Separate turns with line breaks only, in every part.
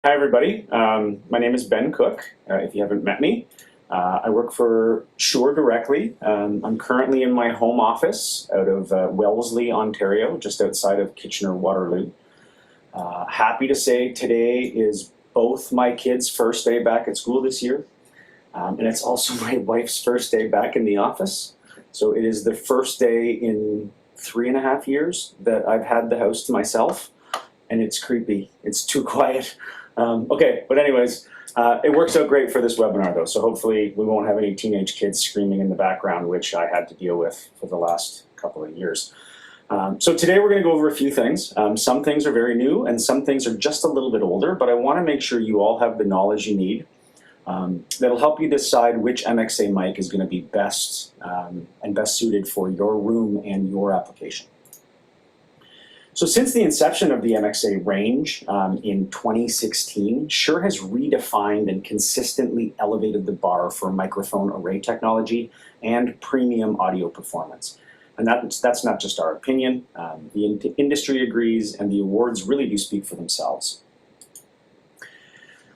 Hi everybody, my name is Ben Cook, if you haven't met me. I work for Shure directly. I'm currently in my home office out of Wellesley, Ontario, just outside of Kitchener-Waterloo. Happy to say today is both my kids' first day back at school this year, and it's also my wife's first day back in the office. So it is the first day in 3.5 years that I've had the house to myself, and it's creepy. It's too quiet. Okay, but anyways, it works out great for this webinar though, so hopefully we won't have any teenage kids screaming in the background, which I had to deal with for the last couple of years. So today we're going to go over a few things. Some things are very new and some things are just a little bit older, but I want to make sure you all have the knowledge you need that'll help you decide which MXA mic is going to be best and best suited for your room and your application. So since the inception of the MXA range in 2016, Shure has redefined and consistently elevated the bar for microphone array technology and premium audio performance. And that's not just our opinion. The industry agrees, and the awards really do speak for themselves.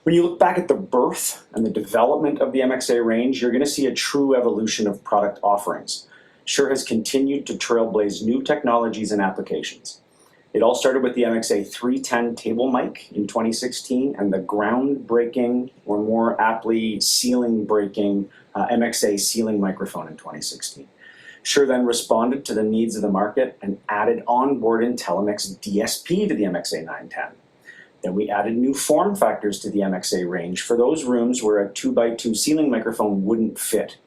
When you look back at the birth and the development of the MXA range, you're going to see a true evolution of product offerings. Shure has continued to trailblaze new technologies and applications. It all started with the MXA310 table mic in 2016 and the groundbreaking, or more aptly ceiling-breaking, MXA ceiling microphone in 2016. Shure then responded to the needs of the market and added onboard IntelliMix DSP to the MXA910. Then we added new form factors to the MXA range for those rooms where a 2x2 ceiling microphone wouldn't fit.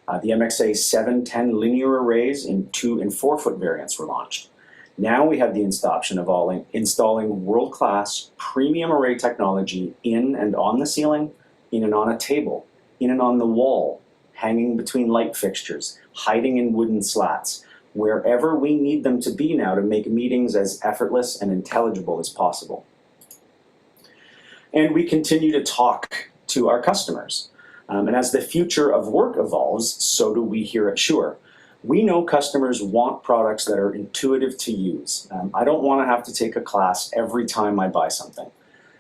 The MXA710 linear arrays in 2- and 4-foot variants were launched. Now we have the option of installing world-class premium array technology in and on the ceiling, in and on a table, in and on the wall, hanging between light fixtures, hiding in wooden slats, wherever we need them to be now to make meetings as effortless and intelligible as possible. And we continue to talk to our customers. And as the future of work evolves, so do we here at Shure. We know customers want products that are intuitive to use. I don't want to have to take a class every time I buy something.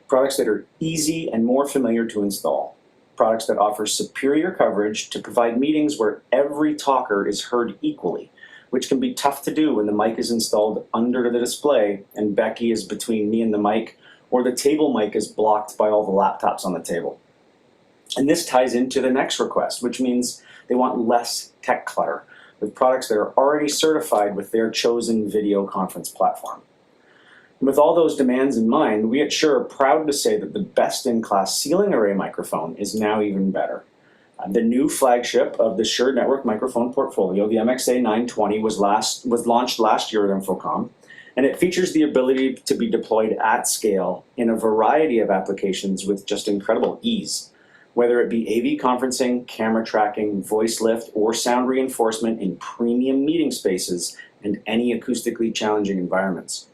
Products that are easy and more familiar to install. Products that offer superior coverage to provide meetings where every talker is heard equally, which can be tough to do when the mic is installed under the display and Becky is between me and the mic, or the table mic is blocked by all the laptops on the table. And this ties into the next request, which means they want less tech clutter, with products that are already certified with their chosen video conference platform. And with all those demands in mind, we at Shure are proud to say that the best-in-class ceiling array microphone is now even better. The new flagship of the Shure network microphone portfolio, the MXA902, was launched last year at InfoComm, and it features the ability to be deployed at scale in a variety of applications with just incredible ease. Whether it be AV conferencing, camera tracking, voice lift, or sound reinforcement in premium meeting spaces and any acoustically challenging environments.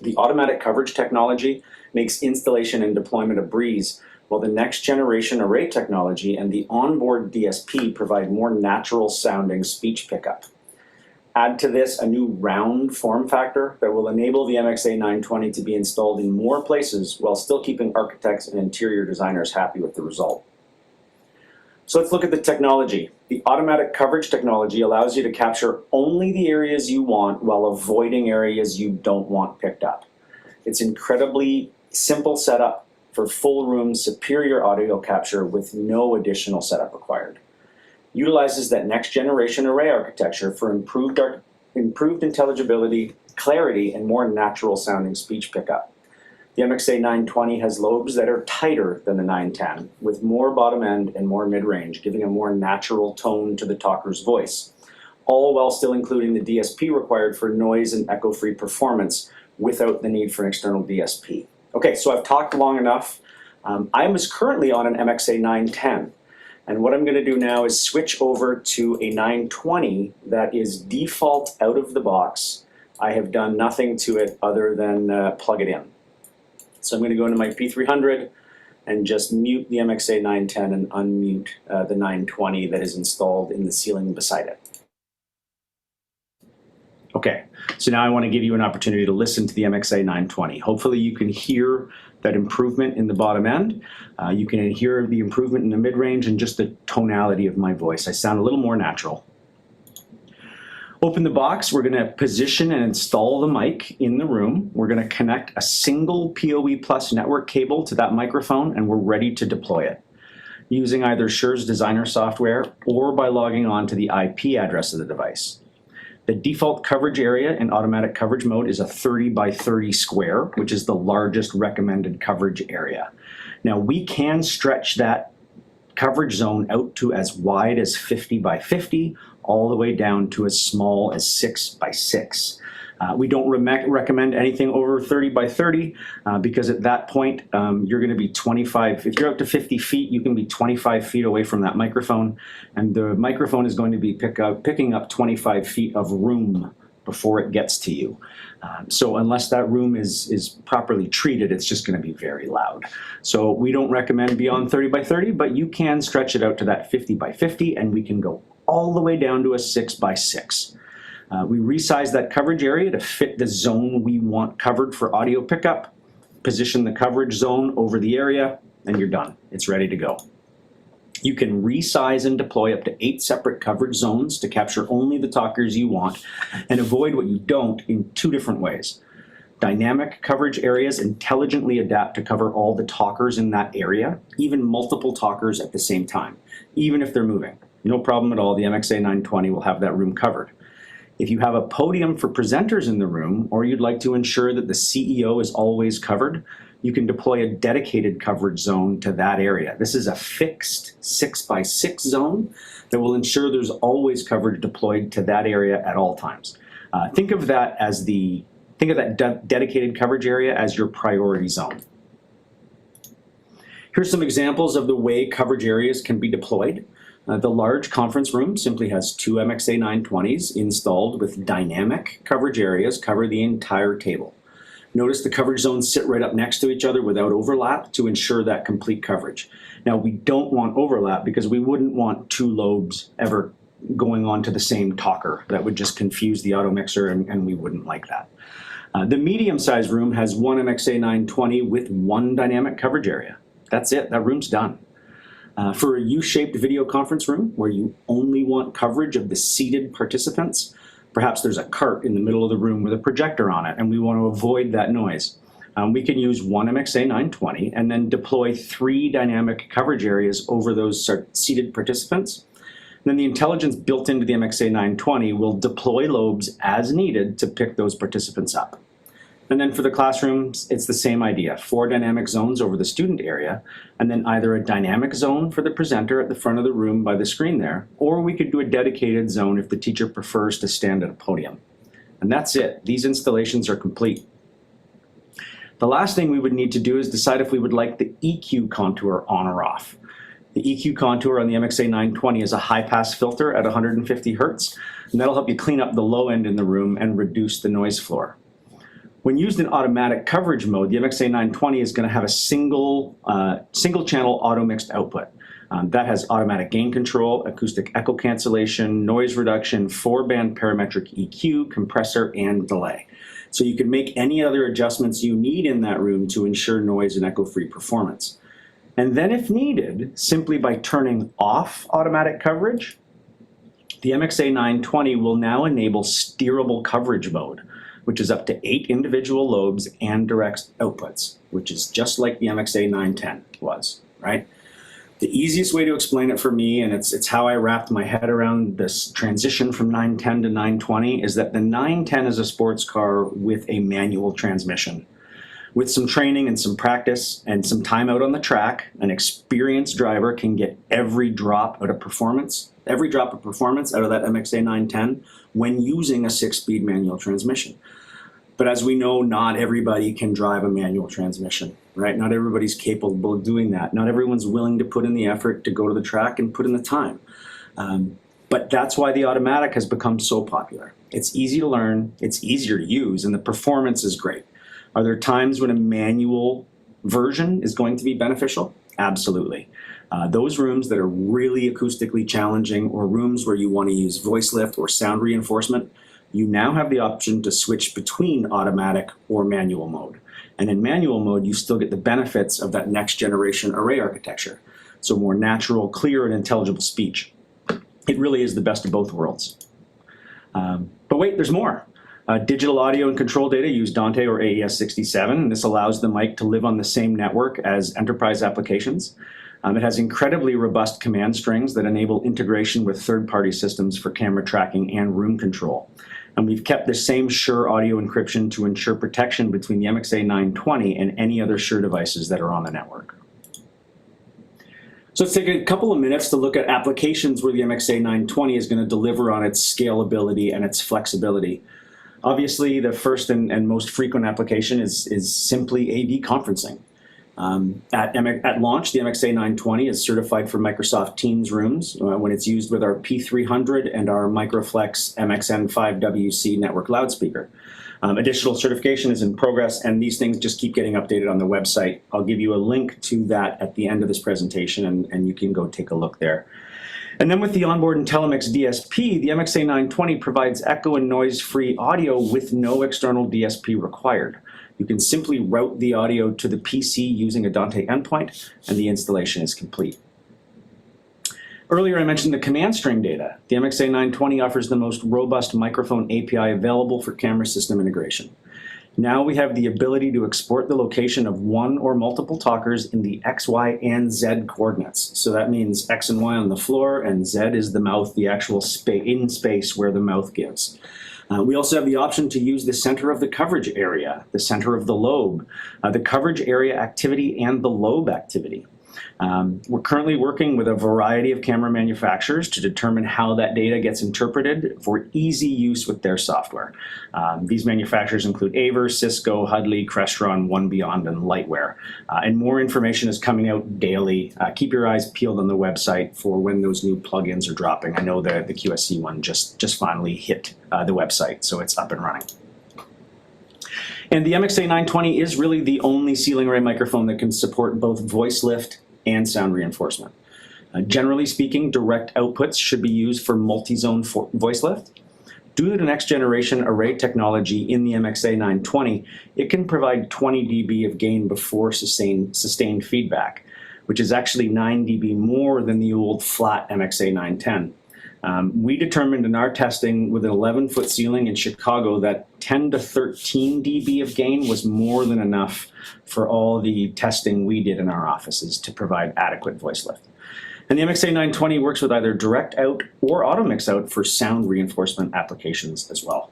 The automatic coverage technology makes installation and deployment a breeze, while the next generation array technology and the onboard DSP provide more natural sounding speech pickup. Add to this a new round form factor that will enable the MXA902 to be installed in more places while still keeping architects and interior designers happy with the result. So let's look at the technology. The automatic coverage technology allows you to capture only the areas you want while avoiding areas you don't want picked up. It's incredibly simple setup for full room superior audio capture with no additional setup required. Utilizes that next generation array architecture for improved intelligibility, clarity, and more natural sounding speech pickup. The MXA902 has lobes that are tighter than the 910, with more bottom end and more mid-range, giving a more natural tone to the talker's voice, all while still including the DSP required for noise and echo-free performance without the need for an external DSP. Okay, so I've talked long enough. I am currently on an MXA910. And what I'm going to do now is switch over to a 920 that is default out of the box. I have done nothing to it other than plug it in. So I'm going to go into my P300 and just mute the MXA910 and unmute the 920 that is installed in the ceiling beside it. Okay, so now I want to give you an opportunity to listen to the MXA902. Hopefully you can hear that improvement in the bottom end. You can hear the improvement in the mid-range and just the tonality of my voice. I sound a little more natural. Open the box, we're going to position and install the mic in the room. We're going to connect a single PoE Plus network cable to that microphone, and we're ready to deploy it using either Shure's designer software or by logging on to the IP address of the device. The default coverage area in automatic coverage mode is a 30 by 30 square, which is the largest recommended coverage area. Now we can stretch that coverage zone out to as wide as 50 by 50, all the way down to as small as 6 by 6. We don't recommend anything over 30 by 30 because at that point you're going to be 25, if you're up to 50 feet, you can be 25 feet away from that microphone, and the microphone is going to be picking up 25 feet of room before it gets to you. So unless that room is properly treated, it's just going to be very loud. So we don't recommend beyond 30 by 30, but you can stretch it out to that 50 by 50, and we can go all the way down to a 6 by 6. We resize that coverage area to fit the zone we want covered for audio pickup, position the coverage zone over the area, and you're done. It's ready to go. You can resize and deploy up to 8 separate coverage zones to capture only the talkers you want and avoid what you don't in 2 different ways. Dynamic coverage areas intelligently adapt to cover all the talkers in that area, even multiple talkers at the same time, even if they're moving. No problem at all, the MXA920 will have that room covered. If you have a podium for presenters in the room, or you'd like to ensure that the CEO is always covered, you can deploy a dedicated coverage zone to that area. This is a fixed 6 by 6 zone that will ensure there's always coverage deployed to that area at all times. Think of that dedicated coverage area as your priority zone. Here's some examples of the way coverage areas can be deployed. The large conference room simply has 2 MXA920s installed with dynamic coverage areas cover the entire table. Notice the coverage zones sit right up next to each other without overlap to ensure that complete coverage. Now we don't want overlap because we wouldn't want 2 lobes ever going on to the same talker. That would just confuse the auto mixer, and we wouldn't like that. The medium-sized room has 1 MXA920 with 1 dynamic coverage area. That's it, that room's done. For a U-shaped video conference room where you only want coverage of the seated participants, perhaps there's a cart in the middle of the room with a projector on it and we want to avoid that noise. We can use 1 MXA920 and then deploy 3 dynamic coverage areas over those seated participants. And then the intelligence built into the MXA920 will deploy lobes as needed to pick those participants up. And then for the classrooms, it's the same idea. 4 dynamic zones over the student area, and then either a dynamic zone for the presenter at the front of the room by the screen there, or we could do a dedicated zone if the teacher prefers to stand at a podium. And that's it. These installations are complete. The last thing we would need to do is decide if we would like the EQ contour on or off. The EQ contour on the MXA920 is a high-pass filter at 150 Hertz, and that'll help you clean up the low end in the room and reduce the noise floor. When used in automatic coverage mode, the MXA920 is going to have a single channel auto mixed output. That has automatic gain control, acoustic echo cancellation, noise reduction, 4-band parametric EQ, compressor, and delay. So you can make any other adjustments you need in that room to ensure noise and echo-free performance. And then if needed, simply by turning off automatic coverage, the MXA920 will now enable steerable coverage mode, which is up to 8 individual lobes and direct outputs, which is just like the MXA910 was, right? The easiest way to explain it for me, and it's how I wrapped my head around this transition from 910 to 920, is that the 910 is a sports car with a manual transmission. With some training and some practice and some time out on the track, an experienced driver can get every drop of performance out of that MXA910 when using a 6-speed manual transmission. But as we know, not everybody can drive a manual transmission, right? Not everybody's capable of doing that. Not everyone's willing to put in the effort to go to the track and put in the time. But that's why the automatic has become so popular. It's easy to learn, it's easier to use, and the performance is great. Are there times when a manual version is going to be beneficial? Absolutely. Those rooms that are really acoustically challenging, or rooms where you want to use voice lift or sound reinforcement, you now have the option to switch between automatic or manual mode. And in manual mode, you still get the benefits of that next generation array architecture. So more natural, clear, and intelligible speech. It really is the best of both worlds. But wait, there's more. Digital audio and control data use Dante or AES-67, and this allows the mic to live on the same network as enterprise applications. It has incredibly robust command strings that enable integration with third-party systems for camera tracking and room control. And we've kept the same Shure audio encryption to ensure protection between the MXA920 and any other Shure devices that are on the network. So let's take a couple of minutes to look at applications where the MXA920 is going to deliver on its scalability and its flexibility. Obviously, the first and most frequent application is simply AV conferencing. At launch, the MXA920 is certified for Microsoft Teams rooms when it's used with our P300 and our Microflex MXN5WC network loudspeaker. Additional certification is in progress, and these things just keep getting updated on the website. I'll give you a link to that at the end of this presentation, and you can go take a look there. And then with the onboard IntelliMix DSP, the MXA920 provides echo and noise-free audio with no external DSP required. You can simply route the audio to the PC using a Dante endpoint, and the installation is complete. Earlier I mentioned the command string data. The MXA920 offers the most robust microphone API available for camera system integration. Now we have the ability to export the location of one or multiple talkers in the X, Y, and Z coordinates. So that means X and Y on the floor, and Z is the mouth, the actual space where the mouth gives. We also have the option to use the center of the coverage area, the center of the lobe, the coverage area activity, and the lobe activity. We're currently working with a variety of camera manufacturers to determine how that data gets interpreted for easy use with their software. These manufacturers include Aver, Cisco, Hudley, Crestron, One Beyond, and Lightware. And more information is coming out daily. Keep your eyes peeled on the website for when those new plugins are dropping. I know the QSC one just finally hit the website, so it's up and running. And the MXA920 is really the only ceiling array microphone that can support both voice lift and sound reinforcement. Generally speaking, direct outputs should be used for multi-zone voice lift. Due to the next generation array technology in the MXA920, it can provide 20 dB of gain before sustained feedback, which is actually 9 dB more than the old flat MXA910. We determined in our testing with an 11-foot ceiling in Chicago that 10 to 13 dB of gain was more than enough for all the testing we did in our offices to provide adequate voice lift. And the MXA920 works with either direct out or auto mix out for sound reinforcement applications as well.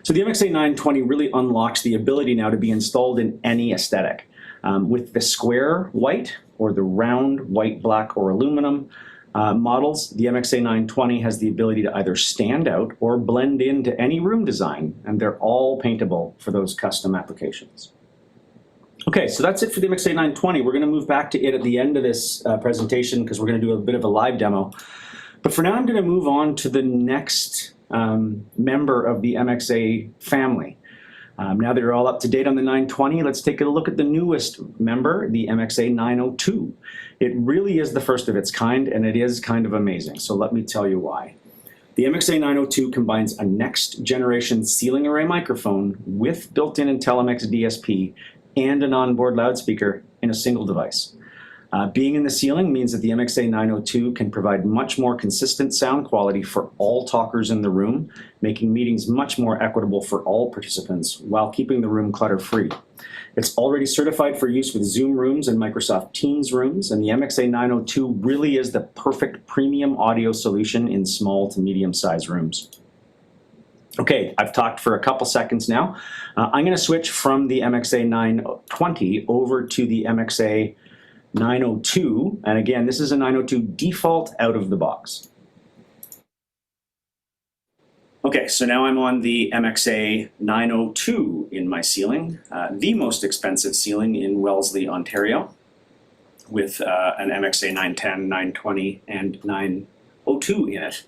So the MXA920 really unlocks the ability now to be installed in any aesthetic. With the square white or the round white, black, or aluminum models, the MXA920 has the ability to either stand out or blend into any room design, and they're all paintable for those custom applications. Okay, so that's it for the MXA920. We're going to move back to it at the end of this presentation because we're going to do a bit of a live demo. But for now, I'm going to move on to the next member of the MXA family. Now that you're all up to date on the 920, let's take a look at the newest member, the MXA902. It really is the first of its kind, and it is kind of amazing, so let me tell you why. The MXA902 combines a next-generation ceiling array microphone with built-in IntelliMix DSP and an onboard loudspeaker in a single device. Being in the ceiling means that the MXA902 can provide much more consistent sound quality for all talkers in the room, making meetings much more equitable for all participants while keeping the room clutter-free. It's already certified for use with Zoom rooms and Microsoft Teams rooms, and the MXA902 really is the perfect premium audio solution in small to medium-sized rooms. Okay, I've talked for a couple seconds now. I'm going to switch from the MXA920 over to the MXA902, and again, this is a 902 default out of the box. Okay, so now I'm on the MXA902 in my ceiling, the most expensive ceiling in Wellesley, Ontario, with an MXA910, 920, and 902 in it.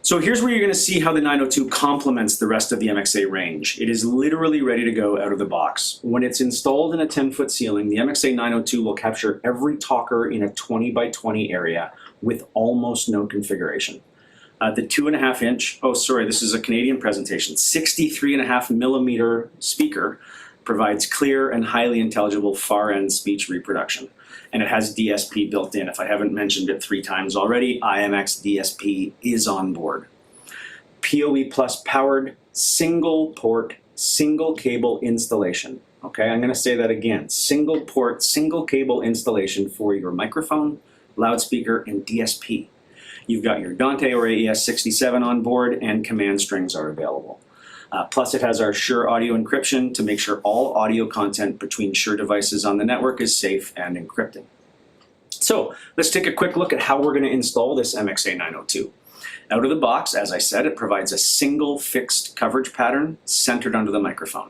So here's where you're going to see how the 902 complements the rest of the MXA range. It is literally ready to go out of the box. When it's installed in a 10-foot ceiling, the MXA902 will capture every talker in a 20 by 20 area with almost no configuration. The 2.5 inch, oh sorry, this is a Canadian presentation, 63.5 millimeter speaker provides clear and highly intelligible far end speech reproduction. And it has DSP built in. If I haven't mentioned it 3 times already, IMX DSP is on board. PoE Plus powered, single port, single cable installation. Okay, I'm gonna say that again. Single port, single cable installation for your microphone, loudspeaker, and DSP. You've got your Dante or AES67 on board, and command strings are available. Plus it has our Shure audio encryption to make sure all audio content between Shure devices on the network is safe and encrypted. So let's take a quick look at how we're going to install this MXA902. Out of the box, as I said, it provides a single fixed coverage pattern centered under the microphone.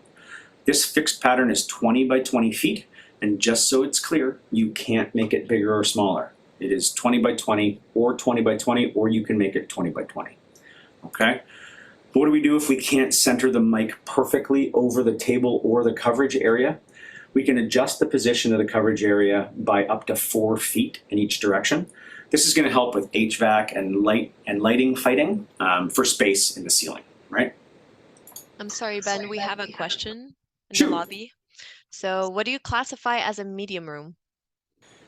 This fixed pattern is 20 by 20 feet, and just so it's clear, you can't make it bigger or smaller. It is 20 by 20 or 20 by 20, or you can make it 20 by 20. Okay? What do we do if we can't center the mic perfectly over the table or the coverage area? We can adjust the position of the coverage area by up to 4 feet in each direction. This is going to help with HVAC and lighting fighting for space in the ceiling, right?
I'm sorry, Ben, we have a question in
Sure.
the lobby. So what do you classify as a medium room?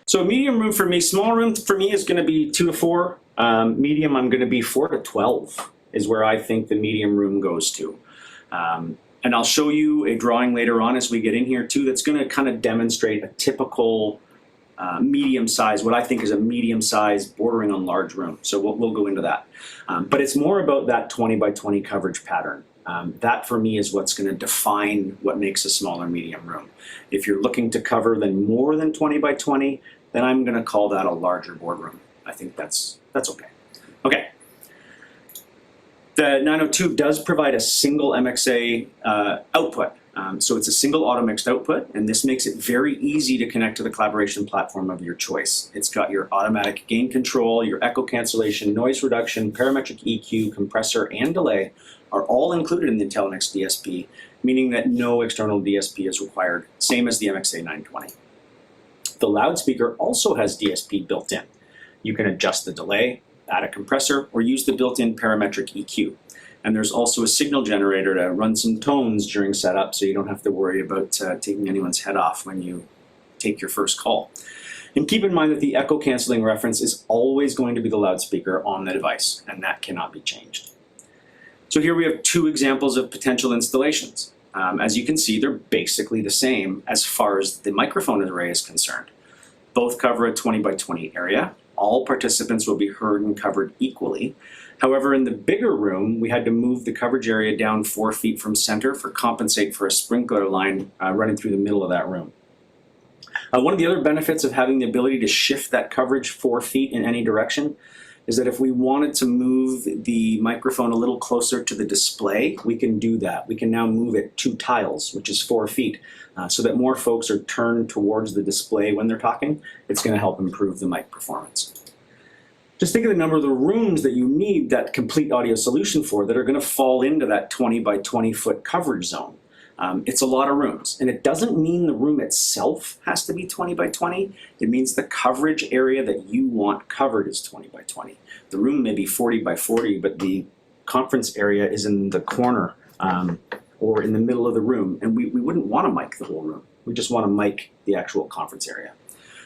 So a medium room for me, small room for me is going to be 2 to 4. Medium, I'm going to be 4 to 12 is where I think the medium room goes to. And I'll show you a drawing later on as we get in here too that's going to kind of demonstrate a typical medium size, what I think is a medium size bordering on large room. So we'll go into that. But it's more about that 20 by 20 coverage pattern. That for me is what's going to define what makes a smaller medium room. If you're looking to cover then more than 20 by 20, then I'm going to call that a larger boardroom. I think that's okay. Okay. The 902 does provide a single MXA output. So it's a single auto mixed output, and this makes it very easy to connect to the collaboration platform of your choice. It's got your automatic gain control, your echo cancellation, noise reduction, parametric EQ, compressor, and delay are all included in the IntelliMix DSP, meaning that no external DSP is required, same as the MXA920. The loudspeaker also has DSP built in. You can adjust the delay, add a compressor, or use the built-in parametric EQ. And there's also a signal generator to run some tones during setup, so you don't have to worry about taking anyone's head off when you take your first call. And keep in mind that the echo canceling reference is always going to be the loudspeaker on the device, and that cannot be changed. So here we have 2 examples of potential installations. As you can see, they're basically the same as far as the microphone array is concerned. Both cover a 20 by 20 area. All participants will be heard and covered equally. However, in the bigger room, we had to move the coverage area down 4 feet from center for compensate for a sprinkler line running through the middle of that room. One of the other benefits of having the ability to shift that coverage 4 feet in any direction is that if we wanted to move the microphone a little closer to the display, we can do that. We can now move it 2 tiles, which is 4 feet, so that more folks are turned towards the display when they're talking. It's going to help improve the mic performance. Just think of the number of the rooms that you need that complete audio solution for that are going to fall into that 20 by 20 foot coverage zone. It's a lot of rooms, and it doesn't mean the room itself has to be 20 by 20. It means the coverage area that you want covered is 20 by 20. The room may be 40 by 40, but the conference area is in the corner or in the middle of the room, and we wouldn't want to mic the whole room. We just want to mic the actual conference area.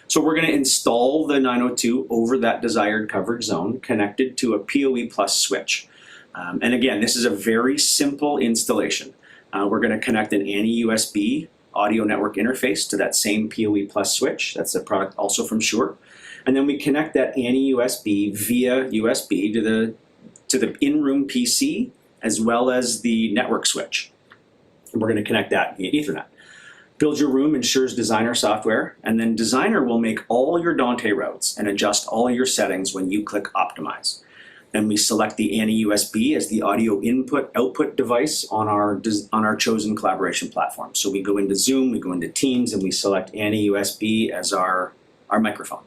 So we're going to install the 902 over that desired coverage zone connected to a PoE Plus switch. And again, this is a very simple installation. We're going to connect an ANI-USB audio network interface to that same PoE Plus switch. That's a product also from Shure. And then we connect that ANI-USB via USB to the in-room PC as well as the network switch. And we're going to connect that via Ethernet. Build your room in Shure's Designer software, and then Designer will make all your Dante routes and adjust all your settings when you click Optimize. Then we select the ANI-USB as the audio input-output device on our chosen collaboration platform. So we go into Zoom, we go into Teams, and we select ANI-USB as our microphone.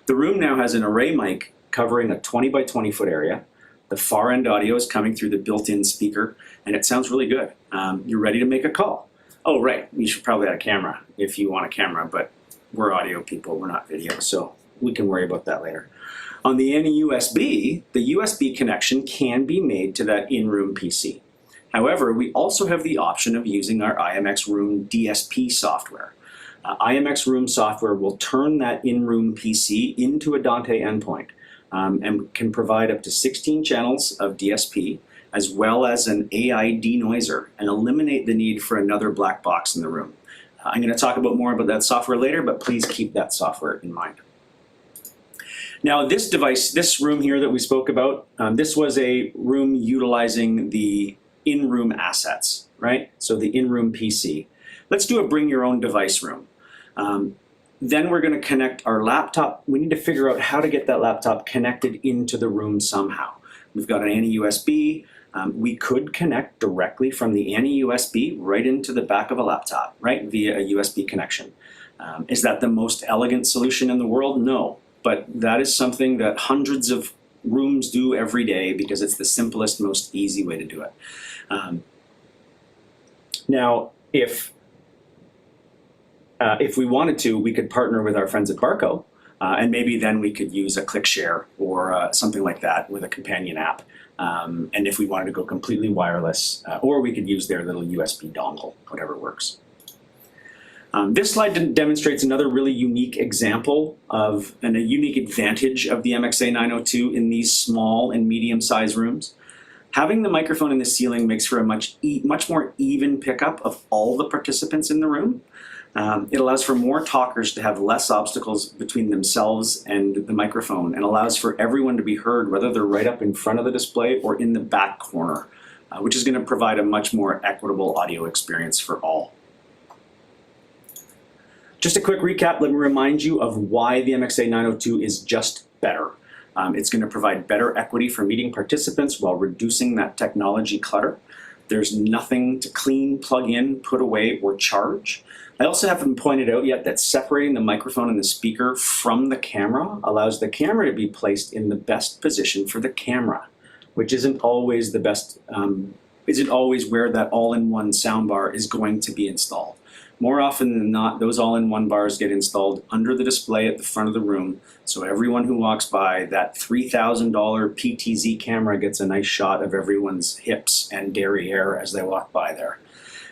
The room now has an array mic covering a 20 by 20 foot area. The far end audio is coming through the built-in speaker, and it sounds really good. You're ready to make a call. Oh, right, you should probably have a camera if you want a camera, but we're audio people, we're not video, so we can worry about that later. On the NE-USB, the USB connection can be made to that in-room PC. However, we also have the option of using our IMX Room DSP software. IMX Room software will turn that in-room PC into a Dante endpoint and can provide up to 16 channels of DSP as well as an AI denoiser and eliminate the need for another black box in the room. I'm going to talk more about that software later, but please keep that software in mind. Now this device, this room here that we spoke about, this was a room utilizing the in-room assets, right? So the in-room PC. Let's do a bring your own device room. Then we're going to connect our laptop. We need to figure out how to get that laptop connected into the room somehow. We've got an NE-USB. We could connect directly from the NE-USB right into the back of a laptop, right, via a USB connection. Is that the most elegant solution in the world? No, but that is something that hundreds of rooms do every day because it's the simplest, most easy way to do it. Now, if we wanted to, we could partner with our friends at Barco, and maybe then we could use a ClickShare or something like that with a companion app. And if we wanted to go completely wireless, or we could use their little USB dongle, whatever works. This slide demonstrates another really unique example of a unique advantage of the MXA902 in these small and medium-sized rooms. Having the microphone in the ceiling makes for a much more even pickup of all the participants in the room. It allows for more talkers to have less obstacles between themselves and the microphone, and allows for everyone to be heard, whether they're right up in front of the display or in the back corner, which is going to provide a much more equitable audio experience for all. Just a quick recap, let me remind you of why the MXA902 is just better. It's going to provide better equity for meeting participants while reducing that technology clutter. There's nothing to clean, plug in, put away, or charge. I also haven't pointed out yet that separating the microphone and the speaker from the camera allows the camera to be placed in the best position for the camera, which isn't always the best, isn't always where that all-in-one soundbar is going to be installed. More often than not, those all-in-one bars get installed under the display at the front of the room, so everyone who walks by, that $3,000 PTZ camera gets a nice shot of everyone's hips and derriere as they walk by there.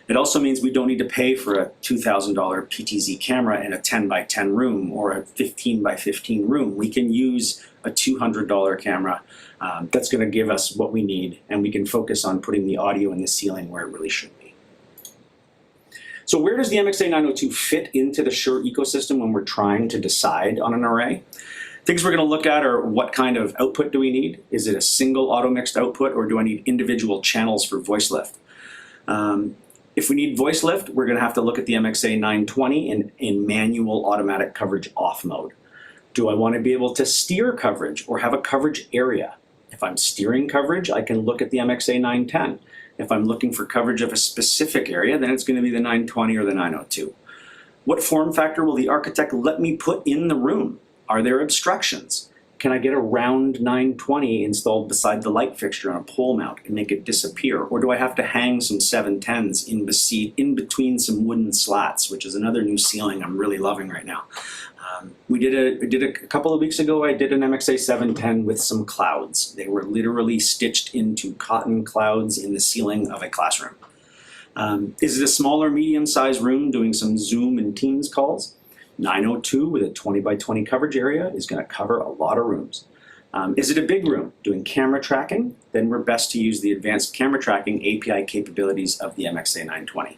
It also means we don't need to pay for a $2,000 PTZ camera in a 10 by 10 room or a 15 by 15 room. We can use a $200 camera that's going to give us what we need, and we can focus on putting the audio in the ceiling where it really should be. So where does the MXA902 fit into the Shure ecosystem when we're trying to decide on an array? Things we're going to look at are what kind of output do we need? Is it a single auto-mixed output, or do I need individual channels for voice lift? If we need voice lift, we're going to have to look at the MXA920 in manual automatic coverage off mode. Do I want to be able to steer coverage or have a coverage area? If I'm steering coverage, I can look at the MXA910. If I'm looking for coverage of a specific area, then it's going to be the 920 or the 902. What form factor will the architect let me put in the room? Are there obstructions? Can I get a round 920 installed beside the light fixture on a pole mount and make it disappear? Or do I have to hang some 710s in between some wooden slats, which is another new ceiling I'm really loving right now. We did a couple of weeks ago, I did an MXA 710 with some clouds. They were literally stitched into cotton clouds in the ceiling of a classroom. Is it a smaller, medium-sized room doing some Zoom and Teams calls? 902 with a 20 by 20 coverage area is going to cover a lot of rooms. Is it a big room doing camera tracking? Then we're best to use the advanced camera tracking API capabilities of the MXA920.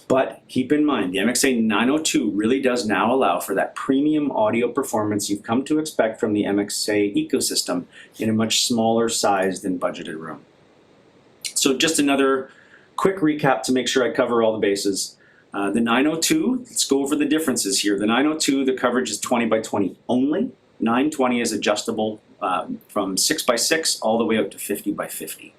But keep in mind, the MXA902 really does now allow for that premium audio performance you've come to expect from the MXA ecosystem in a much smaller sized and budgeted room. So just another quick recap to make sure I cover all the bases. The 902, let's go over the differences here. The 902, the coverage is 20 by 20 only. 920 is adjustable from 6 by 6 all the way up to 50 by 50.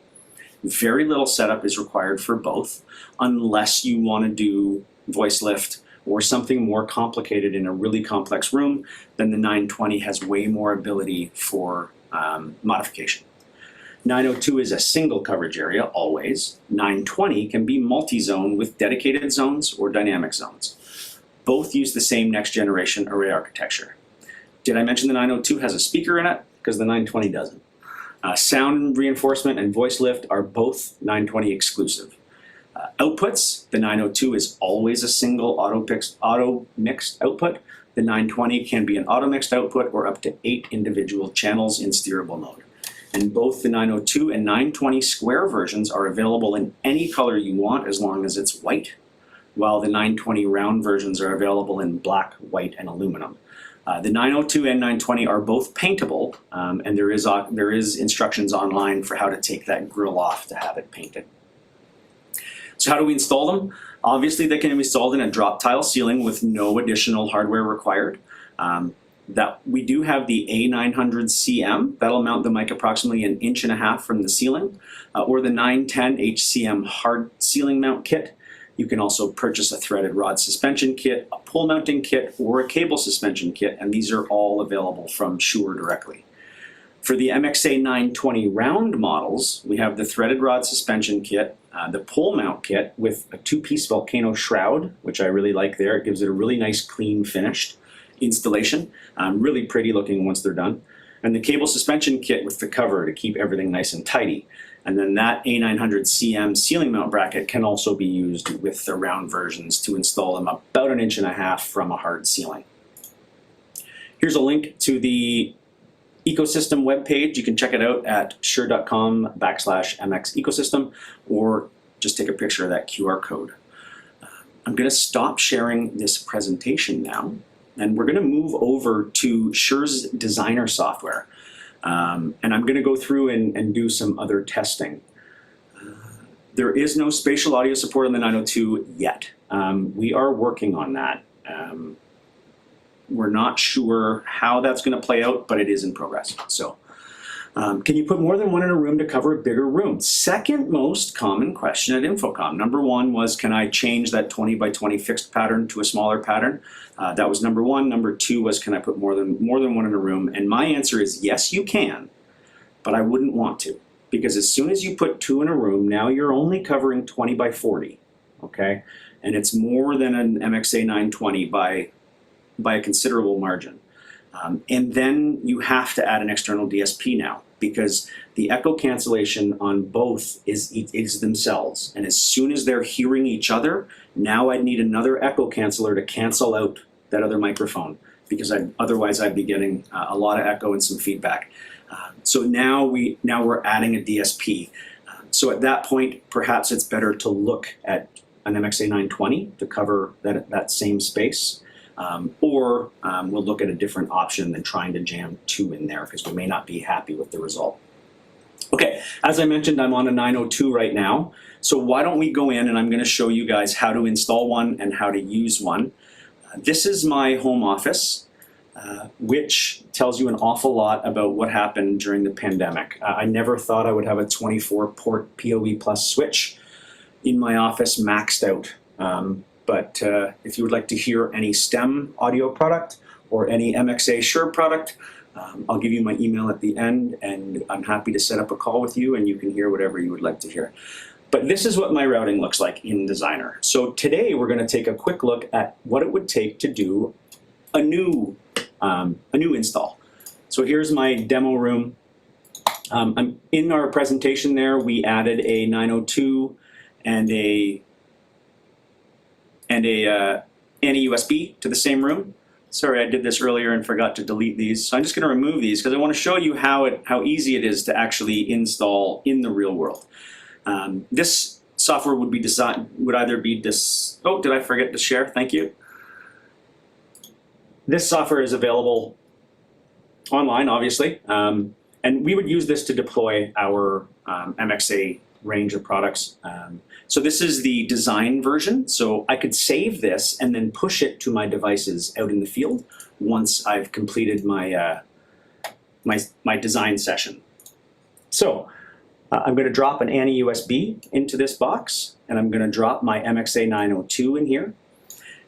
Very little setup is required for both, unless you want to do voice lift or something more complicated in a really complex room. Then the 920 has way more ability for modification. 902 is a single coverage area, always. 920 can be multi-zone with dedicated zones or dynamic zones. Both use the same next generation array architecture. Did I mention the 902 has a speaker in it? Because the 920 doesn't. Sound reinforcement and voice lift are both 920 exclusive. Outputs, the 902 is always a single auto mixed output. The 920 can be an auto mixed output or up to 8 individual channels in steerable mode. And both the 902 and 920 square versions are available in any color you want as long as it's white, while the 920 round versions are available in black, white, and aluminum. The 902 and 920 are both paintable, and there is instructions online for how to take that grill off to have it painted. So how do we install them? Obviously, they can be installed in a drop tile ceiling with no additional hardware required. We do have the A900CM. That'll mount the mic approximately 1.5 inches from the ceiling, or the 910 HCM hard ceiling mount kit. You can also purchase a threaded rod suspension kit, a pole mounting kit, or a cable suspension kit, and these are all available from Shure directly. For the MXA920 round models, we have the threaded rod suspension kit, the pole mount kit with a 2-piece volcano shroud, which I really like there. It gives it a really nice, clean, finished installation. Really pretty looking once they're done. And the cable suspension kit with the cover to keep everything nice and tidy. And then that A900CM ceiling mount bracket can also be used with the round versions to install them about 1.5 inches from a hard ceiling. Here's a link to the Ecosystem webpage. You can check it out at shure.com/MX Ecosystem, or just take a picture of that QR code. I'm going to stop sharing this presentation now, and we're going to move over to Shure's designer software. And I'm going to go through and do some other testing. There is no spatial audio support on the 902 yet. We are working on that. We're not sure how that's going to play out, but it is in progress. So, can you put more than one in a room to cover a bigger room? Second most common question at Infocom. Number one was, can I change that 20 by 20 fixed pattern to a smaller pattern? That was number one. Number two was, can I put more than one in a room? And my answer is yes, you can, but I wouldn't want to, because as soon as you put 2 in a room, now you're only covering 20 by 40, okay? And it's more than an MXA920 by a considerable margin. And then you have to add an external DSP now, because the echo cancellation on both is themselves. And as soon as they're hearing each other, now I'd need another echo canceller to cancel out that other microphone, because otherwise I'd be getting a lot of echo and some feedback. So now we're adding a DSP. So at that point, perhaps it's better to look at an MXA920 to cover that same space. Or we'll look at a different option than trying to jam 2 in there, because we may not be happy with the result. Okay, as I mentioned, I'm on a 902 right now. So why don't we go in and I'm going to show you guys how to install one and how to use one. This is my home office, which tells you an awful lot about what happened during the pandemic. I never thought I would have a 24-port PoE Plus switch in my office maxed out. But if you would like to hear any STEM audio product or any MXA Shure product, I'll give you my email at the end, and I'm happy to set up a call with you and you can hear whatever you would like to hear. But this is what my routing looks like in Designer. So today we're going to take a quick look at what it would take to do a new install. So here's my demo room. In our presentation there, we added a 902 and a USB to the same room. Sorry, I did this earlier and forgot to delete these. So I'm just going to remove these because I want to show you how easy it is to actually install in the real world. This software would either be this. Oh, did I forget to share? Thank you. This software is available online, obviously, and we would use this to deploy our MXA range of products. So this is the design version. So I could save this and then push it to my devices out in the field once I've completed my my design session. So I'm going to drop an ANI USB into this box, and I'm going to drop my MXA902 in here.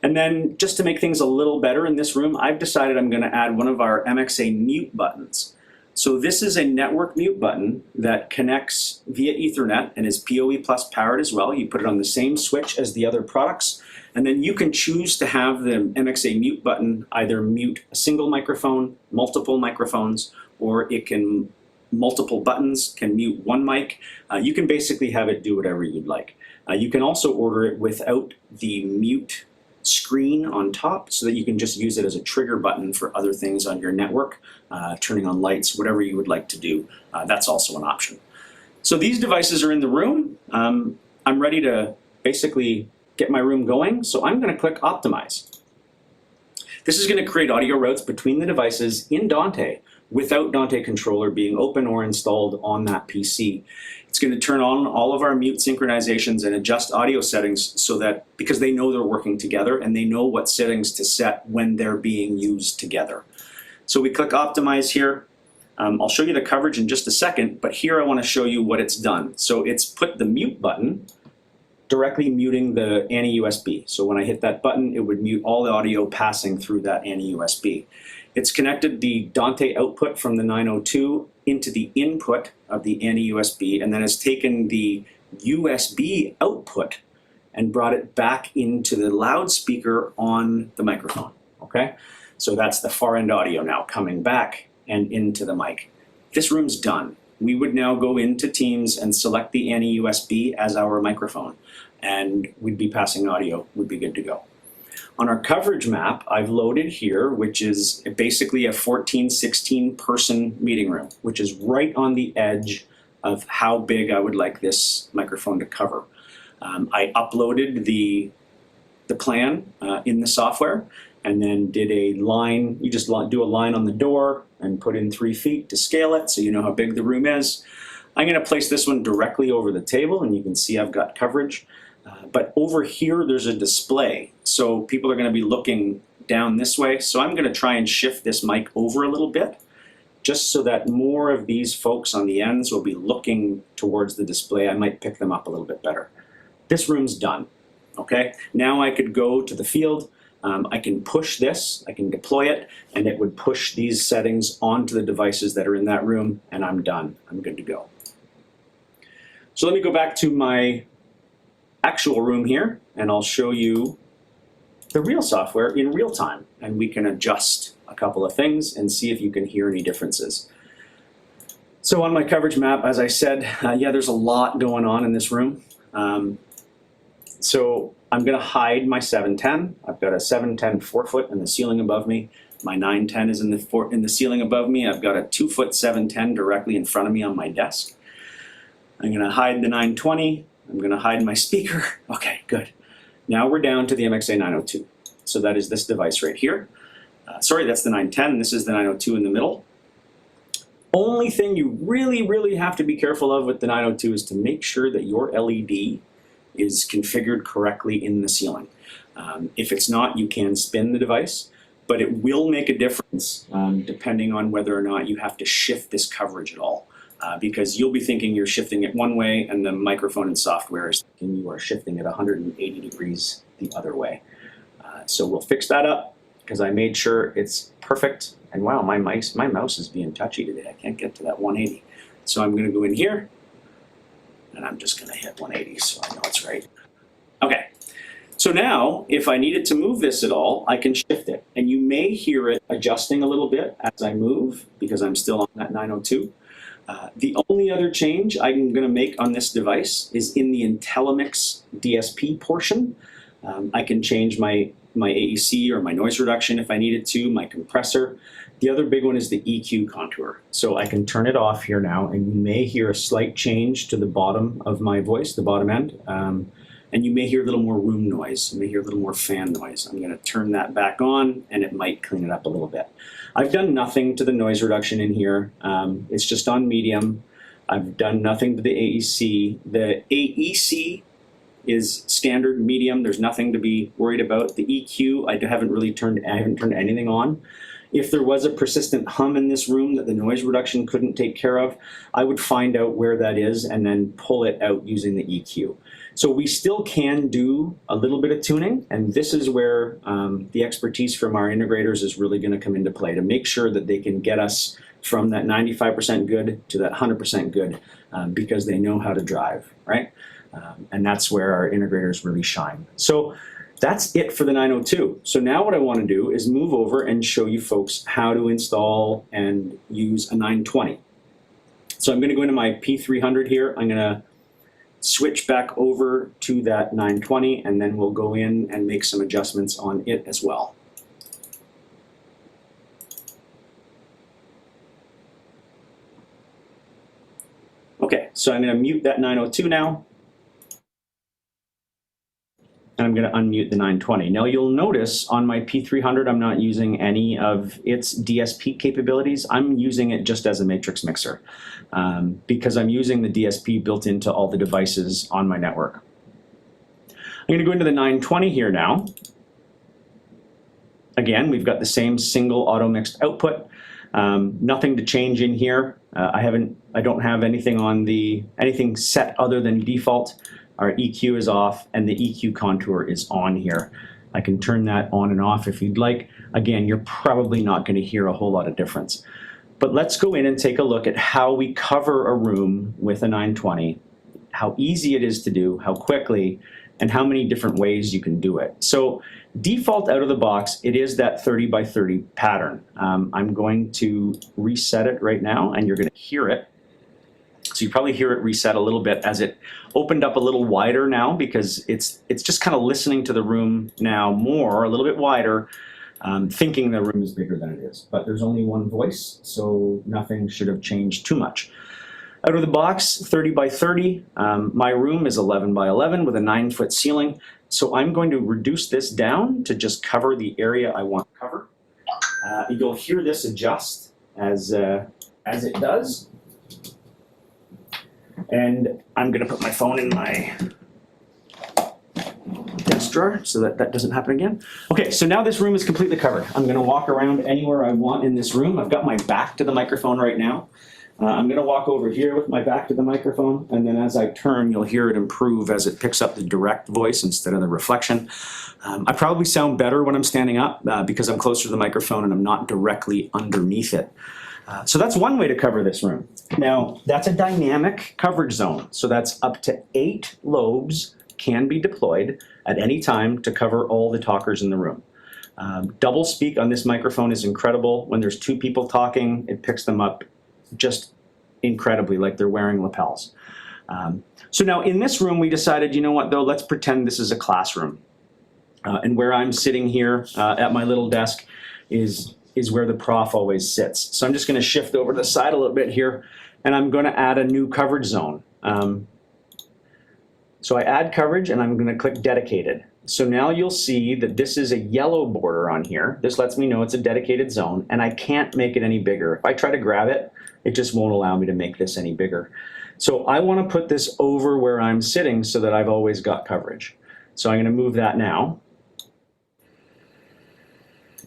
And then just to make things a little better in this room, I've decided I'm going to add one of our MXA mute buttons. So this is a network mute button that connects via Ethernet and is PoE Plus powered as well. You put it on the same switch as the other products, And then you can choose to have the MXA mute button either mute a single microphone, multiple microphones, or it can, multiple buttons can mute one mic. You can basically have it do whatever you'd like. You can also order it without the mute screen on top so that you can just use it as a trigger button for other things on your network, turning on lights, whatever you would like to do. That's also an option. So these devices are in the room. I'm ready to basically get my room going, so I'm going to click Optimize. This is going to create audio routes between the devices in Dante without Dante Controller being open or installed on that PC. It's going to turn on all of our mute synchronizations and adjust audio settings so that, because they know they're working together and they know what settings to set when they're being used together. So we click Optimize here. I'll show you the coverage in just a second, but here I want to show you what it's done. So it's put the mute button directly muting the ANI USB. So when I hit that button, it would mute all the audio passing through that ANI USB. It's connected the Dante output from the 902 into the input of the ANI USB, and then has taken the USB output and brought it back into the loudspeaker on the microphone, okay? So that's the far end audio now coming back and into the mic. This room's done. We would now go into Teams and select the ANI USB as our microphone, and we'd be passing audio, we'd be good to go. On our coverage map, I've loaded here, which is basically a 14, 16 person meeting room, which is right on the edge of how big I would like this microphone to cover. I uploaded the plan in the software and then did a line. You just do a line on the door and put in 3 feet to scale it so you know how big the room is. I'm going to place this one directly over the table, and you can see I've got coverage. But over here, there's a display. So people are going to be looking down this way. So I'm going to try and shift this mic over a little bit, just so that more of these folks on the ends will be looking towards the display. I might pick them up a little bit better. This room's done, okay? Now I could go to the field. I can push this, I can deploy it, and it would push these settings onto the devices that are in that room, and I'm done. I'm good to go. So let me go back to my actual room here, and I'll show you the real software in real time, and we can adjust a couple of things and see if you can hear any differences. So on my coverage map, as I said, yeah, there's a lot going on in this room. So I'm going to hide my 710. I've got a 710 4-foot in the ceiling above me. My 910 is in the ceiling above me. I've got a 2-foot 710 directly in front of me on my desk. I'm going to hide the 920. I'm going to hide my speaker. Okay, good. Now we're down to the MXA902. So that is this device right here. Sorry, that's the 910. This is the 902 in the middle. Only thing you really have to be careful of with the 902 is to make sure that your LED is configured correctly in the ceiling. If it's not, you can spin the device, but it will make a difference depending on whether or not you have to shift this coverage at all. Because you'll be thinking you're shifting it one way, and the microphone and software is thinking you are shifting it 180 degrees the other way. So we'll fix that up, because I made sure it's perfect. And wow, my mouse is being touchy today. I can't get to that 180. So I'm going to go in here, and I'm just going to hit 180 so I know it's right. Okay. So now, if I needed to move this at all, I can shift it. And you may hear it adjusting a little bit as I move, because I'm still on that 902. The only other change I'm going to make on this device is in the IntelliMix DSP portion. I can change my AEC or my noise reduction if I needed to, my compressor. The other big one is the EQ contour. So I can turn it off here now, and you may hear a slight change to the bottom of my voice, the bottom end. And you may hear a little more room noise. You may hear a little more fan noise. I'm going to turn that back on, and it might clean it up a little bit. I've done nothing to the noise reduction in here. It's just on medium. I've done nothing to the AEC. The AEC is standard medium. There's nothing to be worried about. The EQ, I haven't turned anything on. If there was a persistent hum in this room that the noise reduction couldn't take care of, I would find out where that is and then pull it out using the EQ. So we still can do a little bit of tuning, and this is where the expertise from our integrators is really going to come into play to make sure that they can get us from that 95% good to that 100% good because they know how to drive, right? And that's where our integrators really shine. So That's it for the 902. So now what I want to do is move over and show you folks how to install and use a 920. So I'm going to go into my P300 here. I'm going to switch back over to that 920, and then we'll go in and make some adjustments on it as well. Okay, so I'm going to mute that 902 now. And I'm going to unmute the 920. Now you'll notice on my P300 I'm not using any of its DSP capabilities. I'm using it just as a matrix mixer because I'm using the DSP built into all the devices on my network. I'm going to go into the 920 here now. Again, we've got the same single auto mixed output. Nothing to change in here. I don't have anything set other than default. Our EQ is off and the EQ contour is on here. I can turn that on and off if you'd like. Again, you're probably not going to hear a whole lot of difference. But let's go in and take a look at how we cover a room with a 920, how easy it is to do, how quickly, and how many different ways you can do it. So default out of the box, it is that 30 by 30 pattern. I'm going to reset it right now and you're going to hear it. So you probably hear it reset a little bit as it opened up a little wider now because it's just kind of listening to the room now more, a little bit wider, thinking the room is bigger than it is. But there's only one voice, so nothing should have changed too much. Out of the box, 30 by 30. My room is 11 by 11 with a 9-foot ceiling. So I'm going to reduce this down to just cover the area I want to cover. You'll hear this adjust as it does. And I'm going to put my phone in my desk drawer so that that doesn't happen again. Okay, so now this room is completely covered. I'm going to walk around anywhere I want in this room. I've got my back to the microphone right now. I'm going to walk over here with my back to the microphone, and then as I turn, you'll hear it improve as it picks up the direct voice instead of the reflection. I probably sound better when I'm standing up because I'm closer to the microphone and I'm not directly underneath it. So that's one way to cover this room. Now, that's a dynamic coverage zone. So that's up to 8 lobes can be deployed at any time to cover all the talkers in the room. Double speak on this microphone is incredible. When there's 2 people talking, it picks them up just incredibly, like they're wearing lapels. So now in this room, we decided, you know what, though, let's pretend this is a classroom. And where I'm sitting here at my little desk is where the prof always sits. So I'm just going to shift over to the side a little bit here, and I'm going to add a new coverage zone. So I add coverage, and I'm going to click dedicated. So now you'll see that this is a yellow border on here. This lets me know it's a dedicated zone, and I can't make it any bigger. If I try to grab it, it just won't allow me to make this any bigger. So I want to put this over where I'm sitting so that I've always got coverage. So I'm going to move that now.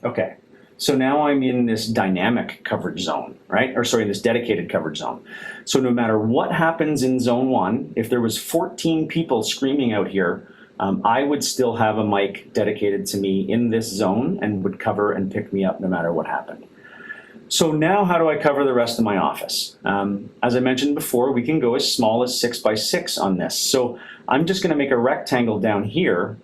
Okay. So now I'm in this dynamic coverage zone, right? Or sorry, this dedicated coverage zone. So no matter what happens in zone 1, if there was 14 people screaming out here, I would still have a mic dedicated to me in this zone and would cover and pick me up no matter what happened. So now how do I cover the rest of my office? As I mentioned before, we can go as small as 6 by 6 on this. So I'm just going to make a rectangle down here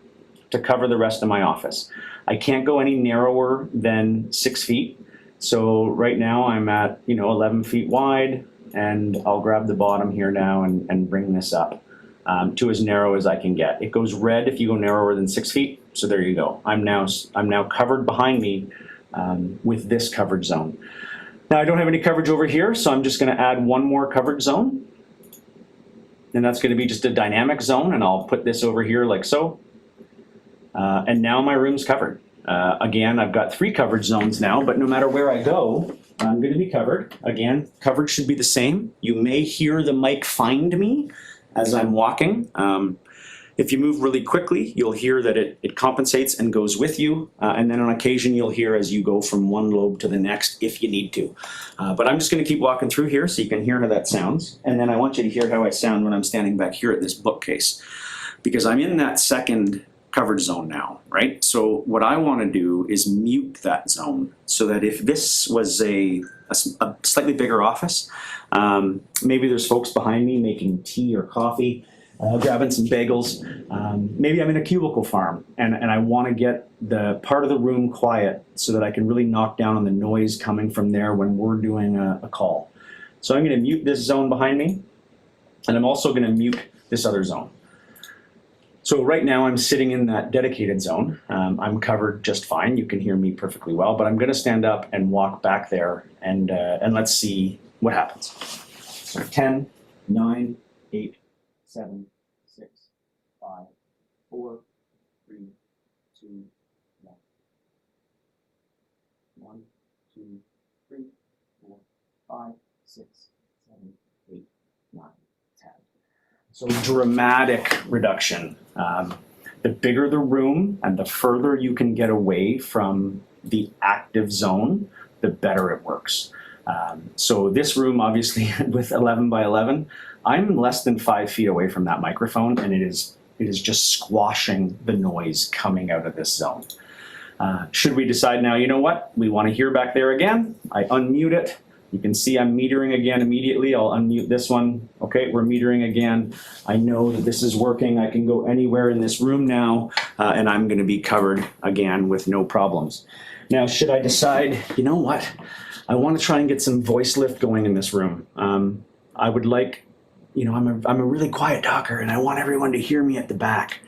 to cover the rest of my office. I can't go any narrower than 6 feet. So right now I'm at 11 feet wide, and I'll grab the bottom here now and bring this up to as narrow as I can get. It goes red if you go narrower than 6 feet. So there you go. I'm now covered behind me with this coverage zone. Now I don't have any coverage over here, so I'm just going to add one more coverage zone. And that's going to be just a dynamic zone, and I'll put this over here like so. And now my room's covered. Again, I've got 3 coverage zones now, but no matter where I go, I'm going to be covered. Again, coverage should be the same. You may hear the mic find me as I'm walking. If you move really quickly, you'll hear that it compensates and goes with you. And then on occasion, you'll hear as you go from one lobe to the next if you need to. But I'm just going to keep walking through here so you can hear how that sounds. And then I want you to hear how I sound when I'm standing back here at this bookcase, because I'm in that second coverage zone now, right? So what I want to do is mute that zone so that if this was a slightly bigger office, maybe there's folks behind me making tea or coffee, grabbing some bagels. Maybe I'm in a cubicle farm and I want to get the part of the room quiet so that I can really knock down on the noise coming from there when we're doing a call. So I'm going to mute this zone behind me, and I'm also going to mute this other zone. So right now I'm sitting in that dedicated zone. I'm covered just fine. You can hear me perfectly well, but I'm going to stand up and walk back there and let's see what happens. So 10, 9, 8, 7, 6, 5, 4, 3, 2, 1. 1, 2, 3, 4, 5, 6, 7, 8, 9, 10. So dramatic reduction. The bigger the room and the further you can get away from the active zone, the better it works. So this room, obviously, with 11 by 11, I'm less than 5 feet away from that microphone, and it is just squashing the noise coming out of this zone. Should we decide now, you know what, we want to hear back there again, I unmute it. You can see I'm metering again immediately. I'll unmute this one. Okay, we're metering again. I know that this is working. I can go anywhere in this room now, and I'm going to be covered again with no problems. Now, should I decide, you know what, I want to try and get some voice lift going in this room. I would like, you know, I'm a really quiet talker, and I want everyone to hear me at the back.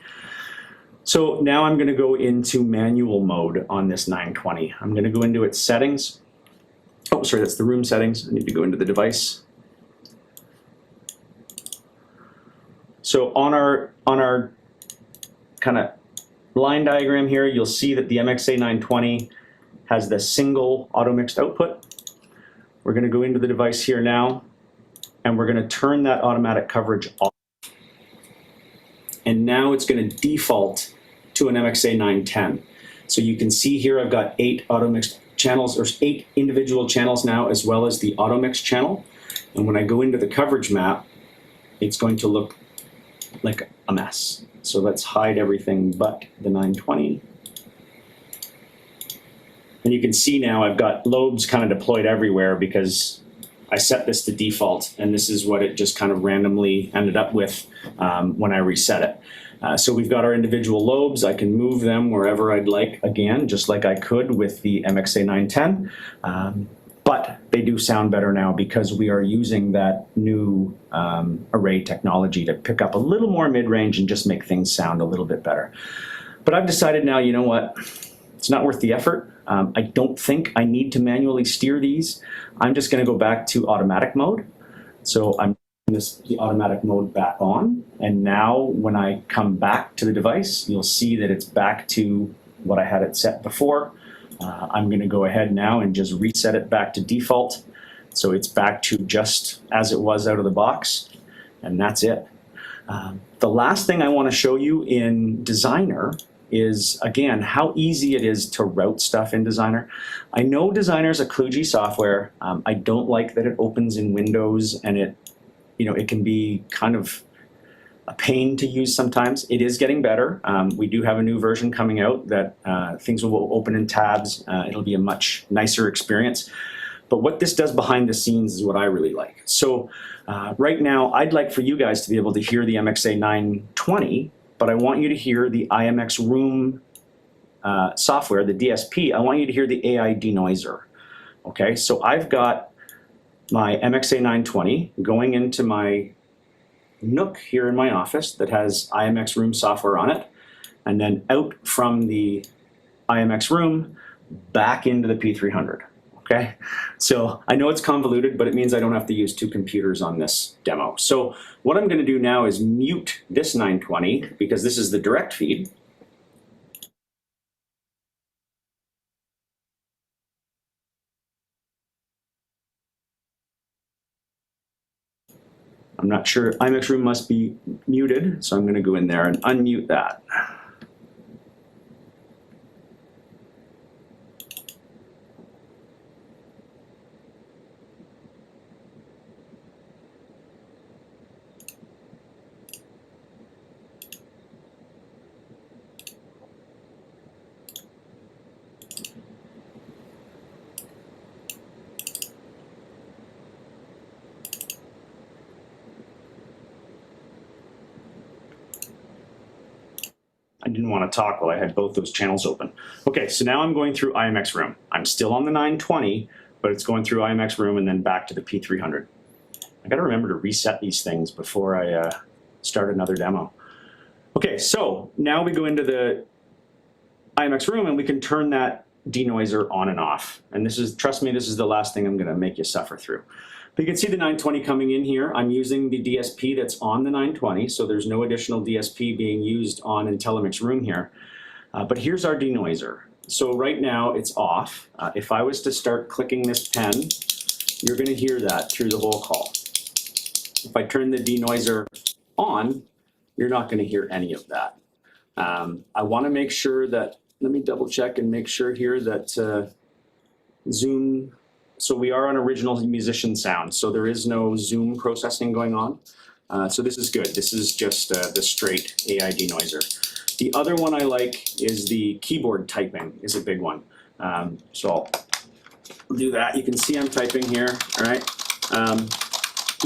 So now I'm going to go into manual mode on this 920. I'm going to go into its settings. Oh, sorry, that's the room settings. I need to go into the device. So on our kind of line diagram here, you'll see that the MXA920 has the single auto mixed output. We're going to go into the device here now, and we're going to turn that automatic coverage off. And now it's going to default to an MXA910. So you can see here I've got 8 auto mixed channels, or 8 individual channels now, as well as the auto mix channel. And when I go into the coverage map, it's going to look like a mess. So let's hide everything but the 920. And you can see now I've got lobes kind of deployed everywhere because I set this to default, and this is what it just kind of randomly ended up with when I reset it. So we've got our individual lobes. I can move them wherever I'd like, again, just like I could with the MXA910. But they do sound better now because we are using that new array technology to pick up a little more mid-range and just make things sound a little bit better. But I've decided now, you know what? It's not worth the effort. I don't think I need to manually steer these. I'm just going to go back to automatic mode. So I'm the automatic mode back on, and now when I come back to the device, you'll see that it's back to what I had it set before. I'm going to go ahead now and just reset it back to default, so it's back to just as it was out of the box, and that's it. The last thing I want to show you in Designer is, again, how easy it is to route stuff in Designer. I know Designer is a kludgy software. I don't like that it opens in Windows, and it can be kind of a pain to use sometimes. It is getting better. We do have a new version coming out that things will open in tabs. It'll be a much nicer experience. But what this does behind the scenes is what I really like. So right now, I'd like for you guys to be able to hear the MXA920, but I want you to hear the IMX Room software, the DSP. I want you to hear the AI denoiser. Okay, so I've got my MXA920 going into my Nook here in my office that has IMX Room software on it, and then out from the IMX Room back into the P300. Okay, so I know it's convoluted, but it means I don't have to use 2 computers on this demo. So what I'm going to do now is mute this 920 because this is the direct feed. I'm not sure, IMX Room must be muted, so I'm going to go in there and unmute that. didn't want to talk while I had both those channels open. Okay, so now I'm going through IMX Room. I'm still on the 920, but it's going through IMX Room and then back to the P300. I got to remember to reset these things before I start another demo. Okay, so now we go into the IMX Room and we can turn that denoiser on and off. And this is, trust me, this is the last thing I'm going to make you suffer through. But you can see the 920 coming in here. I'm using the DSP that's on the 920, so there's no additional DSP being used on IntelliMix Room here. But here's our denoiser. So right now it's off. If I was to start clicking this pen, you're going to hear that through the whole call. If I turn the denoiser on, you're not going to hear any of that. I want to make sure that, let me double check and make sure here that Zoom, so we are on original musician sound, so there is no Zoom processing going on. So this is good. This is just the straight AI denoiser. The other one I like is the keyboard typing is a big one. So I'll do that. You can see I'm typing here, all right?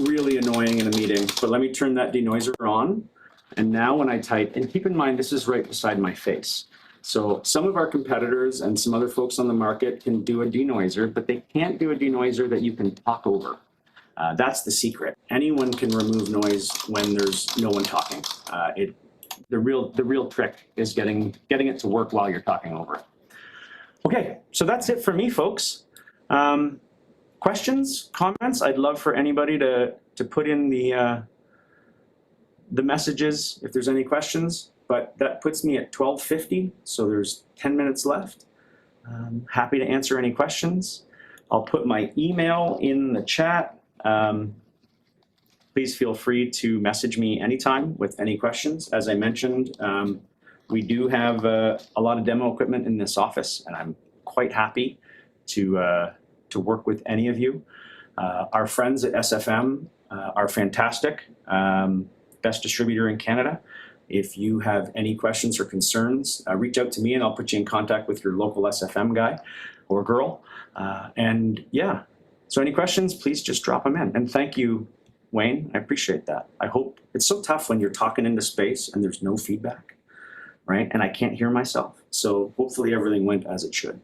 Really annoying in a meeting, but let me turn that denoiser on. And now when I type, and keep in mind, this is right beside my face. So some of our competitors and some other folks on the market can do a denoiser, but they can't do a denoiser that you can talk over. That's the secret. Anyone can remove noise when there's no one talking. The real trick is getting it to work while you're talking over it. Okay, so that's it for me, folks. Questions, comments? I'd love for anybody to put in the messages if there's any questions. But that puts me at 12:50, so there's 10 minutes left. Happy to answer any questions. I'll put my email in the chat. Please feel free to message me anytime with any questions. As I mentioned, we do have a lot of demo equipment in this office, and I'm quite happy to work with any of you. Our friends at SFM are fantastic, best distributor in Canada. If you have any questions or concerns, reach out to me and I'll put you in contact with your local SFM guy or girl. And yeah, so any questions, please just drop them in. And thank you, Wayne, I appreciate that. I hope, it's so tough when you're talking into space and there's no feedback, right? And I can't hear myself. So hopefully everything went as it should.